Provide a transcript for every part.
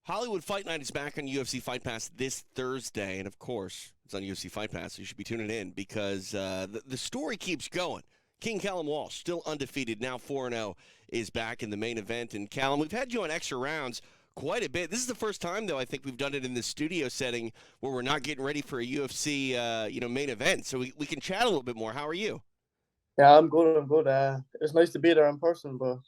Hollywood Fight Night is back on UFC Fight Pass this Thursday, and of course, it's on UFC Fight Pass, so you should be tuning in because the story keeps going. King Callum Walsh, still undefeated, now 4-0, is back in the main event. And Callum, we've had you on extra rounds quite a bit. This is the first time, though, I think we've done it in this studio setting where we're not getting ready for a UFC, main event, so we can chat a little bit more. How are you? Yeah, I'm good. I'm good. It's nice to be there in person, but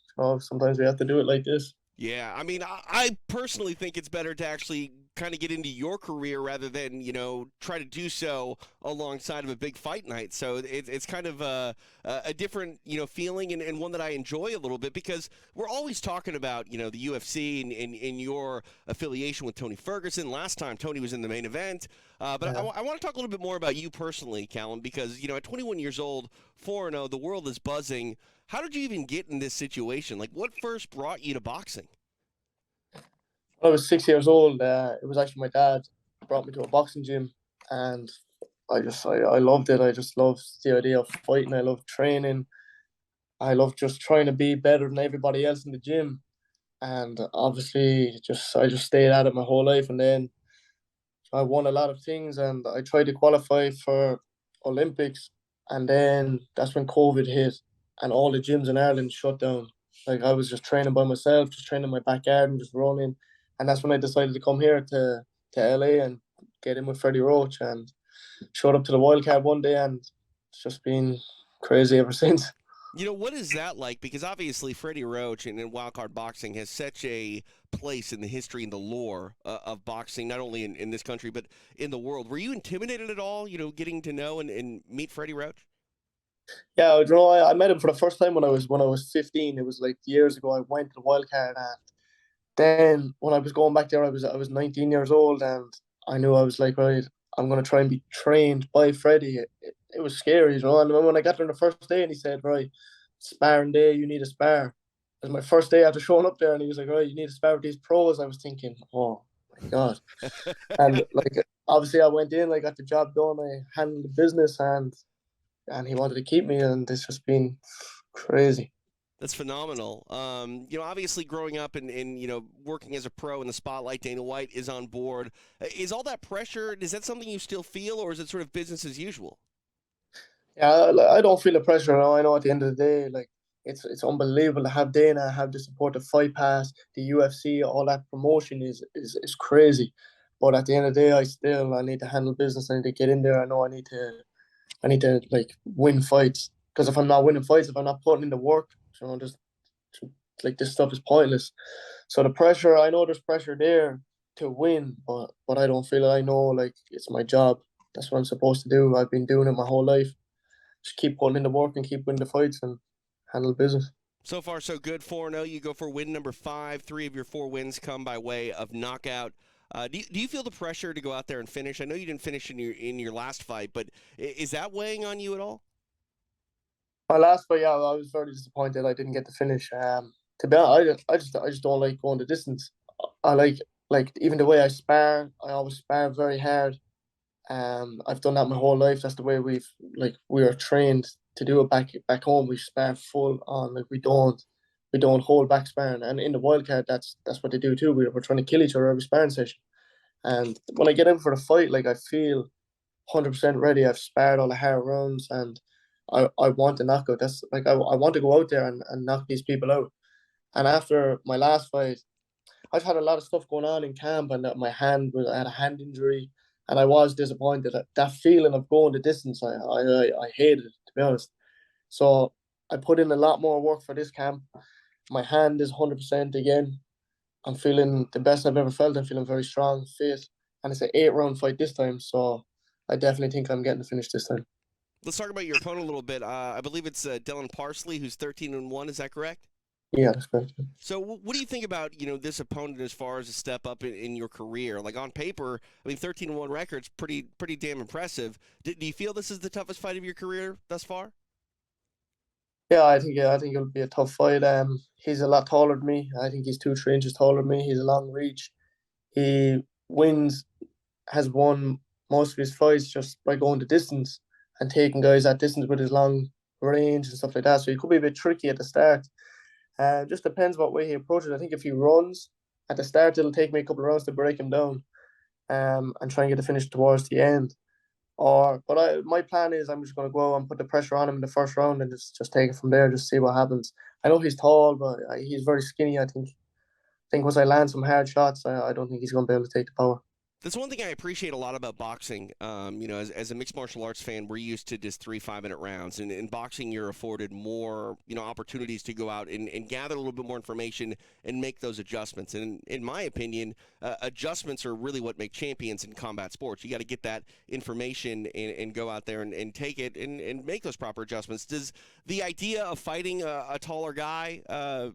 sometimes we have to do it like this. Yeah, I mean, I personally think it's better to actually kind of get into your career rather than, try to do so alongside of a big fight night. So it's kind of a different, feeling and one that I enjoy a little bit because we're always talking about, the UFC and your affiliation with Tony Ferguson. Last time Tony was in the main event. But Yeah. I want to talk a little bit more about you personally, Callum, because, at 21 years old, 4-0, the world is buzzing. How did you even get in this situation? Like, what first brought you to boxing? When I was 6 years old, it was actually my dad brought me to a boxing gym, and I loved it. I just loved the idea of fighting. I loved training. I loved just trying to be better than everybody else in the gym. And obviously, I just stayed at it my whole life, and then I won a lot of things, and I tried to qualify for Olympics, and then that's when COVID hit, and all the gyms in Ireland shut down. Like I was just training by myself, just training in my backyard and just running, and that's when I decided to come here to LA and get in with Freddie Roach, and showed up to the wildcard one day, and it's just been crazy ever since. What is that like? Because obviously, Freddie Roach and Wildcard Boxing has such a place in the history and the lore of boxing, not only in this country, but in the world. Were you intimidated at all, getting to know and meet Freddie Roach? Yeah, I met him for the first time when I was 15. It was like years ago. I went to the wildcard, and then when I was going back there, I was 19 years old, and I knew I was like, right, I'm gonna try and be trained by Freddie. It was scary, And when I got there on the first day, and he said, right, sparring day, you need a spar. It was my first day after showing up there, and he was like, right, you need to spar with these pros. I was thinking, oh my god, and like obviously I went in, I got the job done, I handled the business, and he wanted to keep me, and it's just been crazy. That's phenomenal. Obviously, growing up and working as a pro in the spotlight, Dana White is on board. Is all that pressure? Is that something you still feel, or is it sort of business as usual? Yeah, I don't feel the pressure now. I know at the end of the day, like it's unbelievable to have Dana, have the support of Fight Pass, the UFC, all that promotion is crazy. But at the end of the day, I need to handle business. I need to get in there. I know I need to like win fights, because if I'm not winning fights, if I'm not putting in the work, just like this stuff is pointless. So the pressure, I know there's pressure there to win, but I don't feel it. I know like it's my job. That's what I'm supposed to do. I've been doing it my whole life. Just keep putting in the work and keep winning the fights and handle business. So far, so good. 4-0. You go for win number 5. 3 of your 4 wins come by way of knockout. Do you feel the pressure to go out there and finish? I know you didn't finish in your last fight, but is that weighing on you at all? My last fight, yeah, I was very disappointed I didn't get to finish. To be honest, I just don't like going the distance. I like even the way I spar. I always spar very hard. I've done that my whole life. That's the way we are trained to do it back home. We spar full on. Like we don't hold back sparring. And in the wildcard, that's what they do too. We're trying to kill each other every sparring session. And when I get in for the fight, like I feel 100% ready. I've sparred all the hard rounds, and I want to knock out. That's like I want to go out there and knock these people out. And after my last fight, I've had a lot of stuff going on in camp, and I had a hand injury, and I was disappointed. That feeling of going the distance, I hated it, to be honest. So I put in a lot more work for this camp. My hand is 100% again. I'm feeling the best I've ever felt. I'm feeling very strong, fit, and it's an 8 round fight this time. So I definitely think I'm getting to finish this time. Let's talk about your opponent a little bit. I believe it's Dylan Parsley, who's 13-1. Is that correct? Yeah, that's good. So, what do you think about this opponent as far as a step up in your career? Like on paper, I mean, 13-1 record's pretty damn impressive. Do you feel this is the toughest fight of your career thus far? Yeah, I think it'll be a tough fight. He's a lot taller than me. I think he's 2, 3 inches taller than me. He's a long reach. He wins, has won most of his fights just by going the distance and taking guys at distance with his long range and stuff like that. So he could be a bit tricky at the start. Just depends what way he approaches. I think if he runs, at the start it'll take me a couple of rounds to break him down, and try and get the finish towards the end. My plan is I'm just going to go and put the pressure on him in the first round and just take it from there, just see what happens. I know he's tall, but he's very skinny. I think once I land some hard shots, I don't think he's going to be able to take the power. That's one thing I appreciate a lot about boxing. As a mixed martial arts fan, we're used to just 3 5-minute rounds. And in boxing, you're afforded more, opportunities to go out and gather a little bit more information and make those adjustments. And in my opinion, adjustments are really what make champions in combat sports. You got to get that information and go out there and take it and make those proper adjustments. Does the idea of fighting a taller guy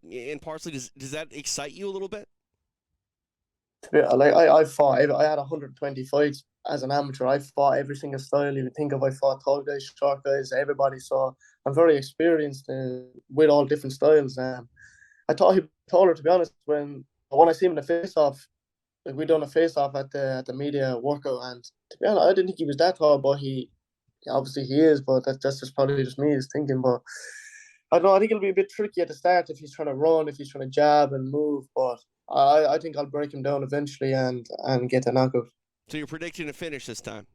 in Parsley, does that excite you a little bit? Yeah, like I fought. I had 120 fights as an amateur. I fought every single style you would think of. I fought tall guys, short guys, everybody. So I'm very experienced with all different styles. I thought he was taller, to be honest. When I see him in the face off, like we done a face off at the media workout, and to be honest, I didn't think he was that tall, but he obviously he is. But that's just probably just me is thinking. But I don't know. I think it'll be a bit tricky at the start if he's trying to run, if he's trying to jab and move. But I think I'll break him down eventually and get a knockout. So you're predicting a finish this time?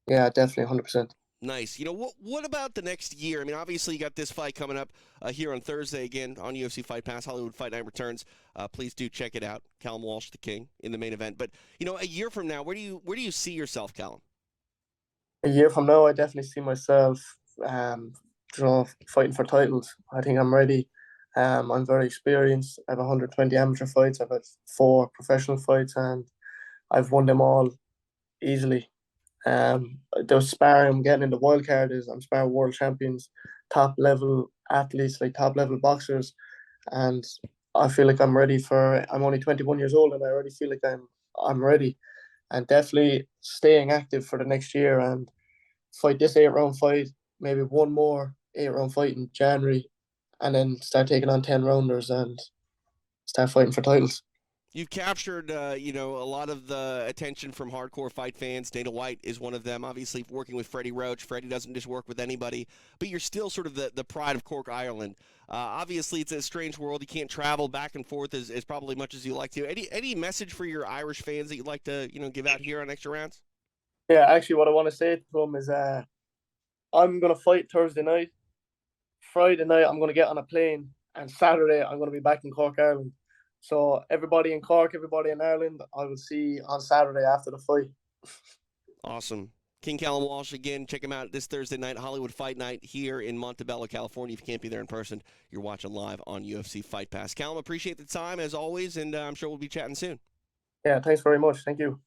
Yeah, definitely, 100%. Nice. What about the next year? I mean, obviously you got this fight coming up here on Thursday again on UFC Fight Pass. Hollywood Fight Night returns. Please do check it out. Callum Walsh, the King, in the main event. But a year from now, where do you see yourself, Callum? A year from now, I definitely see myself, fighting for titles. I think I'm ready. I'm very experienced. I have 120 amateur fights. I've had 4 professional fights, and I've won them all easily. The sparring I'm getting in the wild card is I'm sparring world champions, top level athletes, like top level boxers, and I feel like I'm ready for. I'm only 21 years old, and I already feel like I'm ready, and definitely staying active for the next year and fight this 8 round fight, maybe one more 8 round fight in January, and then start taking on 10 rounders and start fighting for titles. You've captured, a lot of the attention from hardcore fight fans. Dana White is one of them. Obviously, working with Freddie Roach. Freddie doesn't just work with anybody, but you're still sort of the pride of Cork, Ireland. Obviously, it's a strange world. You can't travel back and forth as probably much as you like to. Any message for your Irish fans that you'd like to, give out here on Extra Rounds? Yeah, actually, what I want to say to them is, I'm gonna fight Thursday night. Friday night, I'm gonna get on a plane, and Saturday, I'm gonna be back in Cork, Ireland. So everybody in Cork, everybody in Ireland, I will see on Saturday after the fight. Awesome. King Callum Walsh, again, check him out this Thursday night, Hollywood Fight Night here in Montebello, California. If you can't be there in person, you're watching live on UFC Fight Pass. Callum, appreciate the time as always, and I'm sure we'll be chatting soon. Yeah, thanks very much. Thank you.